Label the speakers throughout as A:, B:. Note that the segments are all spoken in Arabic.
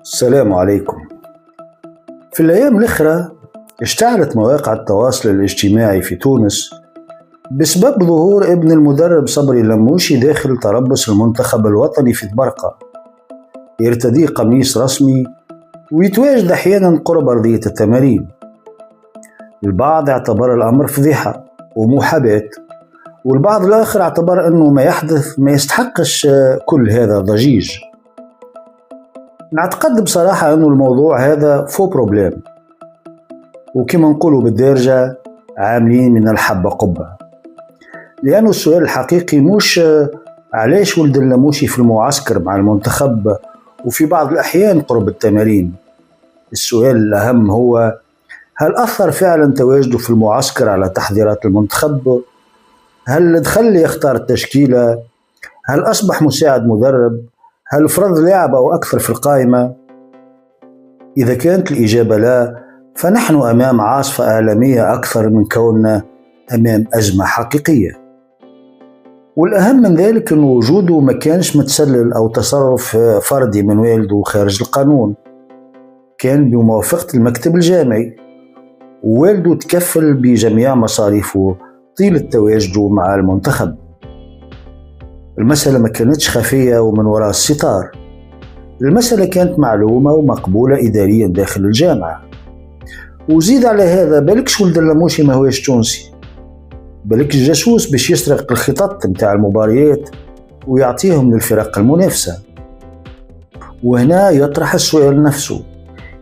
A: السلام عليكم. في الأيام الأخرى اشتعلت مواقع التواصل الاجتماعي في تونس بسبب ظهور ابن المدرب صبري اللموشي داخل تربص المنتخب الوطني في تبرقة، يرتدي قميص رسمي ويتواجد أحيانا قرب أرضية التمارين. البعض اعتبر الأمر فضيحة ومحاباة، والبعض الآخر اعتبر أنه ما يحدث ما يستحقش كل هذا الضجيج. نعتقد بصراحة أنه الموضوع هذا فو بروبليم، وكما نقولوا بالدارجة عاملين من الحبة قبة. لأنه السؤال الحقيقي مش علاش ولد اللموشي في المعسكر مع المنتخب وفي بعض الأحيان قرب التمارين. السؤال الأهم هو هل أثر فعلا تواجده في المعسكر على تحضيرات المنتخب؟ هل دخل يختار التشكيلة؟ هل أصبح مساعد مدرب؟ هل فرض لاعب أو أكثر في القائمة؟ إذا كانت الإجابة لا، فنحن أمام عاصفة إعلامية أكثر من كوننا أمام أزمة حقيقية. والأهم من ذلك أن وجوده ما كانش متسلل أو تصرف فردي من والده خارج القانون، كان بموافقة المكتب الجامعي، ووالده تكفل بجميع مصاريفه طيلة تواجده مع المنتخب. المسألة ما كانتش خفية ومن وراء الستار، المسألة كانت معلومة ومقبولة إداريا داخل الجامعة. وزيد على هذا بالكش ولد اللموشي ما هوش تونسي، بالك الجاسوس باش يسرق الخطط متاع المباريات ويعطيهم للفرق المنافسة. وهنا يطرح السؤال نفسه،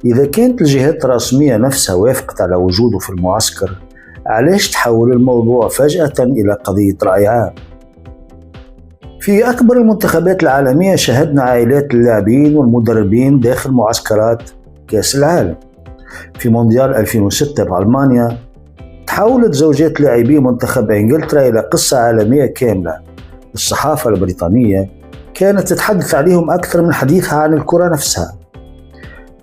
A: إذا كانت الجهات الرسمية نفسها وافقت على وجوده في المعسكر، علاش تحول الموضوع فجأة إلى قضية رأي عام؟ في أكبر المنتخبات العالمية شاهدنا عائلات اللاعبين والمدربين داخل معسكرات كأس العالم. في مونديال 2006 بألمانيا تحولت زوجات لاعبي منتخب إنجلترا إلى قصة عالمية كاملة. الصحافة البريطانية كانت تتحدث عليهم أكثر من حديثها عن الكرة نفسها.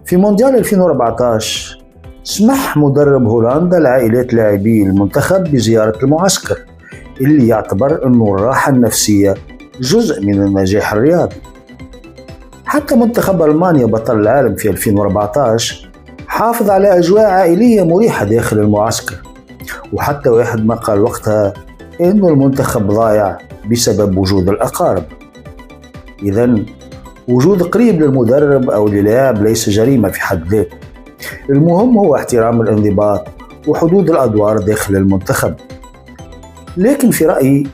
A: في مونديال 2014 سمح مدرب هولندا لعائلات لاعبي المنتخب بزيارة المعسكر، اللي يعتبر أنه الراحة النفسية جزء من النجاح الرياضي. حتى منتخب ألمانيا بطل العالم في 2014 حافظ على أجواء عائلية مريحة داخل المعسكر، وحتى واحد ما قال وقتها إنه المنتخب ضايع بسبب وجود الأقارب. إذن وجود قريب للمدرب أو للاعب ليس جريمة في حد ذاته، المهم هو احترام الانضباط وحدود الأدوار داخل المنتخب. لكن في رأيي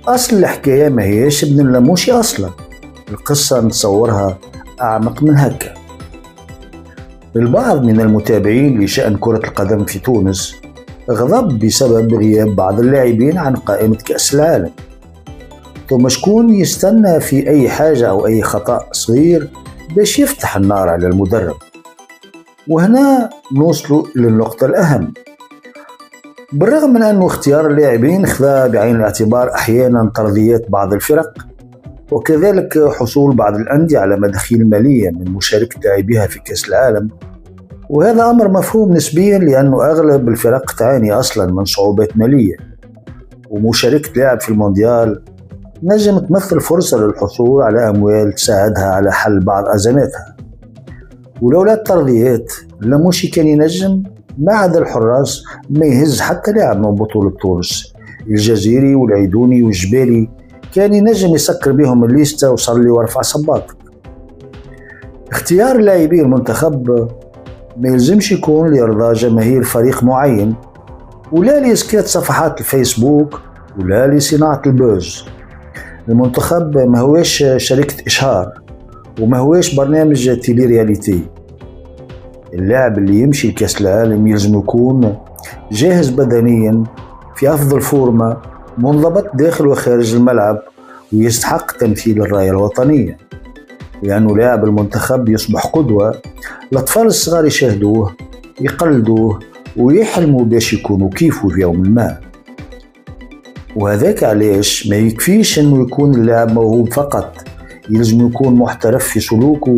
A: أصل الحكاية ما هيش ابن اللموشي أصلا، القصة نتصورها أعمق من هكا. البعض من المتابعين لشأن كرة القدم في تونس غضب بسبب غياب بعض اللاعبين عن قائمة كأس العالم، ثم شكون يستنى في أي حاجة أو أي خطأ صغير باش يفتح النار على المدرب. وهنا نوصلوا للنقطة الأهم، بالرغم من أن اختيار اللاعبين خذا بعين الاعتبار أحيانا ترضيات بعض الفرق، وكذلك حصول بعض الأندية على مداخيل مالية من مشاركة لاعبيها في كأس العالم، وهذا أمر مفهوم نسبيا لأنه أغلب الفرق تعاني أصلا من صعوبات مالية، ومشاركة لاعب في المونديال نجم تمثل فرصة للحصول على أموال تساعدها على حل بعض أزماتها. ولولا الترضيات اللموشي كان ينجم ما عدا الحراس ما يهز حتى لاعب من بطولة تونس. الجزيري والعيدوني والجبالي كان ينجم يسكر بهم الليستة وصلي ورفع صباط. اختيار لاعبي المنتخب ما يلزمش يكون لإرضاء جماهير فريق معين، ولا لإسكات صفحات الفيسبوك، ولا لصناعة البوز. المنتخب ما هوش شركة إشهار، وما هوش برنامج تيلي رياليتي. اللاعب اللي يمشي لكأس العالم يلزم يكون جاهز بدنيا، في أفضل فورمة، منضبط داخل وخارج الملعب، ويستحق تمثيل الراية الوطنية. لأنه لاعب المنتخب يصبح قدوة، الأطفال الصغار يشاهدوه، يقلدوه، ويحلموا باش يكونوا كيفه في يوم ما. وهذاك علاش ما يكفيش أنه يكون اللاعب موهوب فقط، يلزم يكون محترف في سلوكه،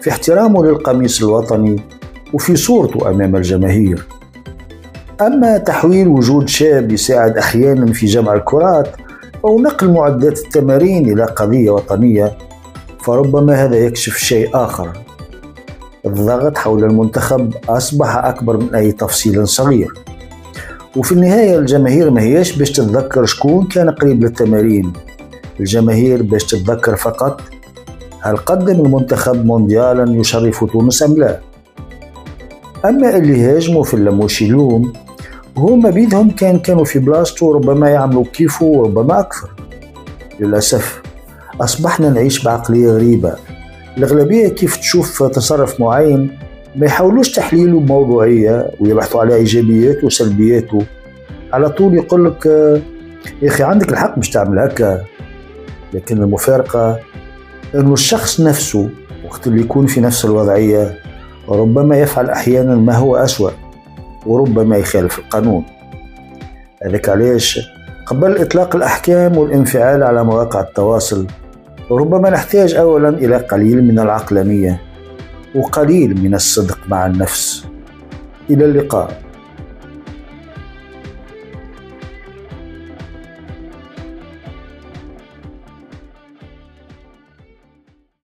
A: في احترامه للقميص الوطني، وفي صورته أمام الجماهير. أما تحويل وجود شاب يساعد أحيانا في جمع الكرات أو نقل معدات التمارين إلى قضية وطنية، فربما هذا يكشف شيء آخر، الضغط حول المنتخب أصبح أكبر من أي تفصيل صغير. وفي النهاية الجماهير ما هيش باش تتذكر شكون كان قريب للتمارين، الجماهير باش تتذكر فقط هل قدم المنتخب مونديالا يشرف تونس أم لا. أما اللي هاجموا في اللاموشيلوم هما بيدهم كانوا في بلاصتو، وربما يعملوا كيفه وربما أكثر. للأسف أصبحنا نعيش بعقلية غريبة، الأغلبية كيف تشوف تصرف معين ما يحاولوش تحليله بموضوعية ويبحثوا على إيجابياته وسلبياته، على طول يقولك يا أخي عندك الحق مش تعمل هكا. لكن المفارقة أنه الشخص نفسه وقت اللي يكون في نفس الوضعية ربما يفعل أحيانا ما هو أسوأ، وربما يخالف القانون. هذاك علاش قبل إطلاق الأحكام والانفعال على مواقع التواصل ربما نحتاج أولا إلى قليل من العقلانية وقليل من الصدق مع النفس. إلى اللقاء.